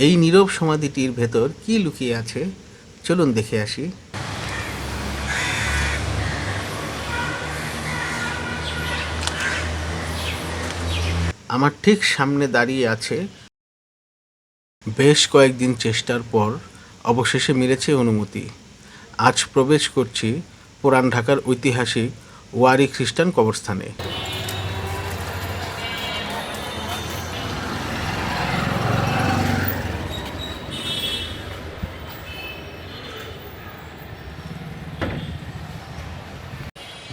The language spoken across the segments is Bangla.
এই নীরব সমাধিটির ভেতর কি লুকিয়ে আছে চলুন দেখে আসি। আমার ঠিক সামনে দাঁড়িয়ে আছে বেশ কয়েকদিন চেষ্টার পর অবশেষে মিলেছে অনুমতি। আজ প্রবেশ করছি পুরান ঢাকার ঐতিহাসিক ওয়ারী খ্রিস্টান কবরস্থানে।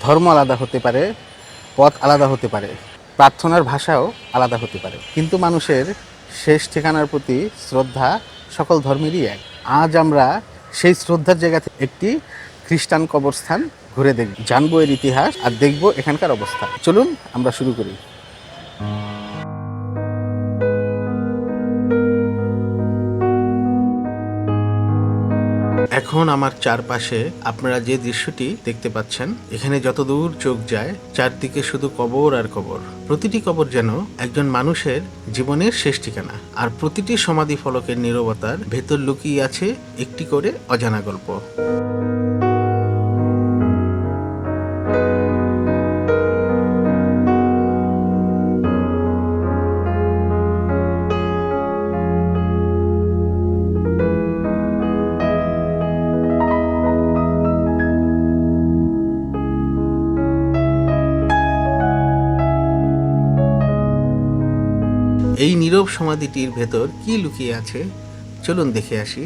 ধর্ম আলাদা হতে পারে, পথ আলাদা হতে পারে, প্রার্থনার ভাষাও আলাদা হতে পারে, কিন্তু মানুষের শেষ ঠিকানার প্রতি শ্রদ্ধা সকল ধর্মেরই এক। আজ আমরা সেই শ্রদ্ধার জায়গা থেকে একটি খ্রিস্টান কবরস্থান ঘুরে দেখব, জানবো এর ইতিহাস আর দেখব এখানকার অবস্থা। চলুন আমরা শুরু করি। এখন আমার চারপাশে আপনারা যে দৃশ্যটি দেখতে পাচ্ছেন, এখানে যতদূর চোখ যায় চারদিকে শুধু কবর আর কবর। প্রতিটি কবর যেন একজন মানুষের জীবনের শেষ ঠিকানা, আর প্রতিটি সমাধি ফলকের নীরবতার ভেতর লুকিয়ে আছে একটি করে অজানা গল্প। এই নীরব সমাধিটির ভেতর কি লুকিয়ে আছে চলুন দেখে আসি।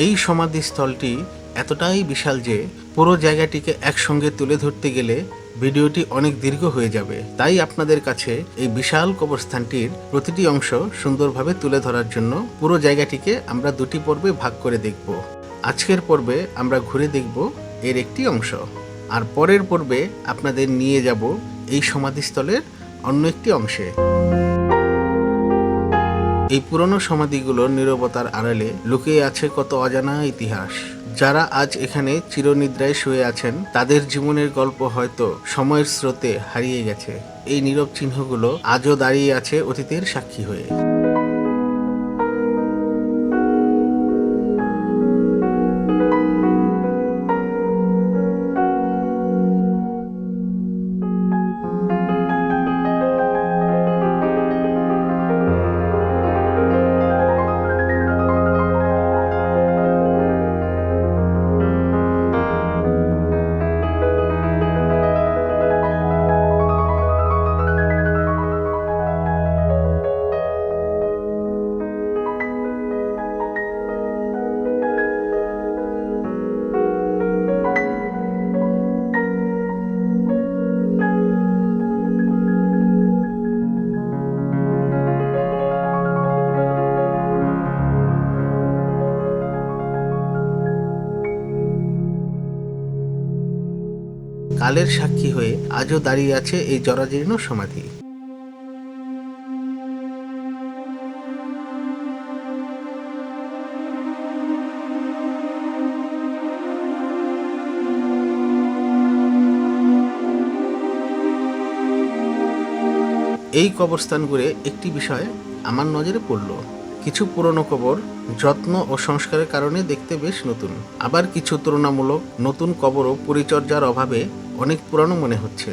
এই সমাধিস্থলটি এতটাই বিশাল যে পুরো জায়গাটিকে একসঙ্গে তুলে ধরতে গেলে ভিডিওটি অনেক দীর্ঘ হয়ে যাবে। তাই আপনাদের কাছে এই বিশাল কবরস্থানটির প্রতিটি অংশ সুন্দরভাবে তুলে ধরার জন্য পুরো জায়গাটিকে আমরা দুটি পর্বে ভাগ করে দেখব। আজকের পর্বে আমরা ঘুরে দেখব এর একটি অংশ, আর পরের পর্বে আপনাদের নিয়ে যাব এই সমাধিস্থলের অন্য একটি অংশে। এই পুরনো সমাধিগুলোর নীরবতার আড়ালে লুকিয়ে আছে কত অজানা ইতিহাস। যারা আজ এখানে চিরনিদ্রায় শুয়ে আছেন তাদের জীবনের গল্প হয়তো সময়ের স্রোতে হারিয়ে গেছে। এই নীরব চিহ্নগুলো আজও দাঁড়িয়ে আছে অতীতের সাক্ষী হয়ে। কালের সাক্ষী হয়ে আজও দাঁড়িয়ে আছে এই জরাজীর্ণ সমাধি। এই কবরস্থান ঘুরে একটি বিষয় আমার নজরে পড়ল। কিছু পুরনো কবর যত্ন ও সংস্কারের কারণে দেখতে বেশ নতুন, আবার কিছু তুলনামূলক নতুন কবরও পরিচর্যার অভাবে অনেক পুরানো মনে হচ্ছে।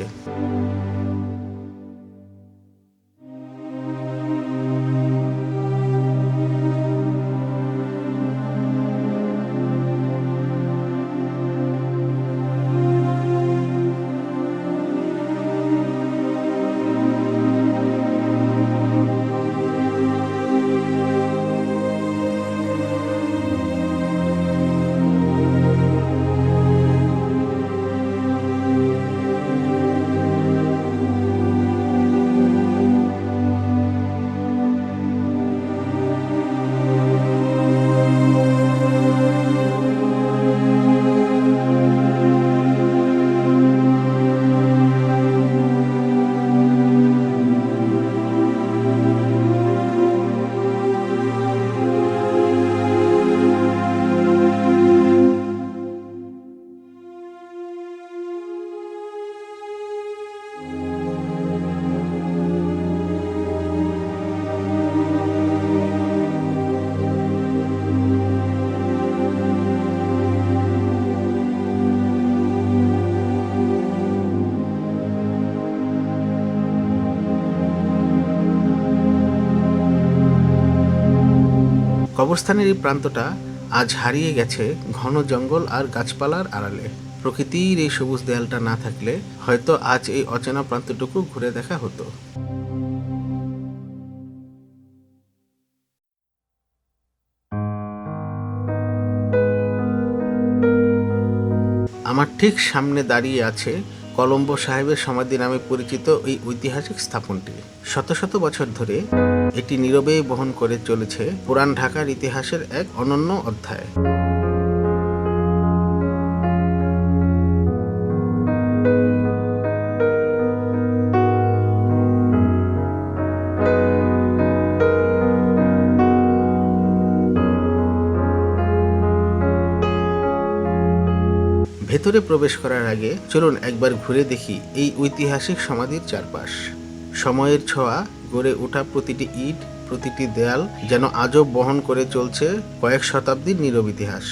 কবরস্থানের এই প্রান্তটা আজ হারিয়ে গেছে ঘন জঙ্গল আর গাছপালার আড়ালে। প্রকৃতির এই সবুজ দেয়ালটা না থাকলে হয়তো আজ এই অচেনা প্রান্তটুকু ঘুরে দেখা হতো। আমার ঠিক সামনে দাঁড়িয়ে আছে কলম্বো সাহেবের সমাধি নামে পরিচিত এই ঐতিহাসিক স্থাপনটি। শত শত বছর ধরে এটি নীরবে বহন করে চলেছে পুরান ঢাকার ইতিহাসের এক অনন্য অধ্যায়। ভেতরে প্রবেশ করার আগে চলুন একবার ঘুরে দেখি এই ঐতিহাসিক সমাধির চারপাশ। সময়ের ছোঁয়া গড়ে ওঠা প্রতিটি ইট, প্রতিটি দেয়াল যেন আজও বহন করে চলছে কয়েক শতাব্দীর নীরব ইতিহাস।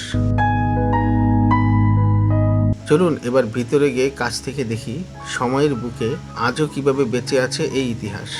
চলুন এবার ভিতরে গিয়ে কাছ থেকে দেখি সময়ের বুকে আজও কিভাবে বেঁচে আছে এই ইতিহাস।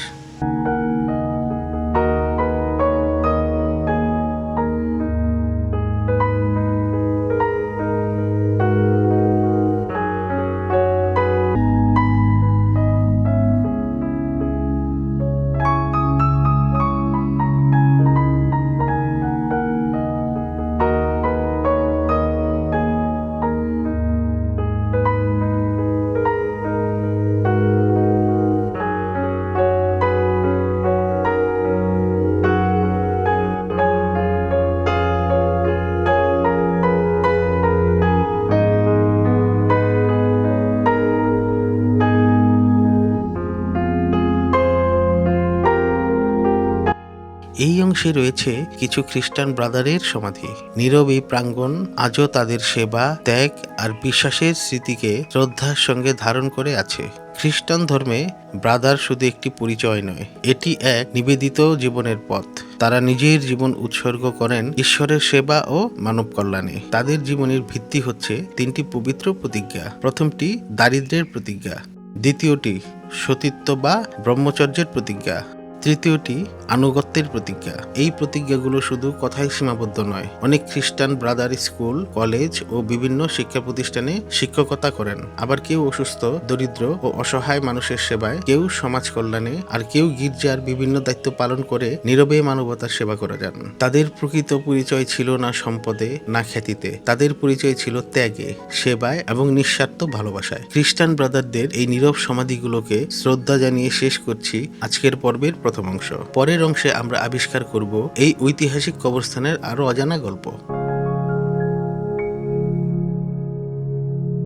এই অংশে রয়েছে কিছু খ্রিস্টান ব্রাদারের সমাধি। নীরব এই প্রাঙ্গণ আজও তাদের সেবা, ত্যাগ আর বিশ্বাসের স্মৃতিকে শ্রদ্ধার সঙ্গে ধারণ করে আছে। খ্রিস্টান ধর্মে ব্রাদার শুধু একটি পরিচয় নয়, এটি এক নিবেদিত জীবনের পথ। তারা নিজের জীবন উৎসর্গ করেন ঈশ্বরের সেবা ও মানব কল্যাণে। তাদের জীবনের ভিত্তি হচ্ছে তিনটি পবিত্র প্রতিজ্ঞা। প্রথমটি দারিদ্র্যের প্রতিজ্ঞা, দ্বিতীয়টি সতীত্ব বা ব্রহ্মচর্যের প্রতিজ্ঞা, তৃতীয়টি আনুগত্যের প্রতিজ্ঞা। এই প্রতিজ্ঞাগুলো শুধু কথায় সীমাবদ্ধ নয়। অনেক খ্রিস্টান ব্রাদার স্কুল, কলেজ ও বিভিন্ন শিক্ষা প্রতিষ্ঠানে শিক্ষকতা করেন। আবার কেউ অসুস্থ, দরিদ্র ও অসহায় মানুষের সেবায়, কেউ সমাজ কল্যাণে, আর কেউ গির্জার বিভিন্ন দায়িত্ব পালন করে নীরবে মানবতার সেবা করে যান। তাদের প্রকৃত পরিচয় ছিল না সম্পদে, না খ্যাতিতে। তাদের পরিচয় ছিল ত্যাগে, সেবায় এবং নিঃস্বার্থ ভালোবাসায়। খ্রিস্টান ব্রাদারদের এই নীরব সমাধিগুলোকে শ্রদ্ধা জানিয়ে শেষ করছি আজকের পর্বের প্রথম অংশ। পরের অংশে আমরা আবিষ্কার করব এই ঐতিহাসিক কবরস্থানের আরো অজানা গল্প।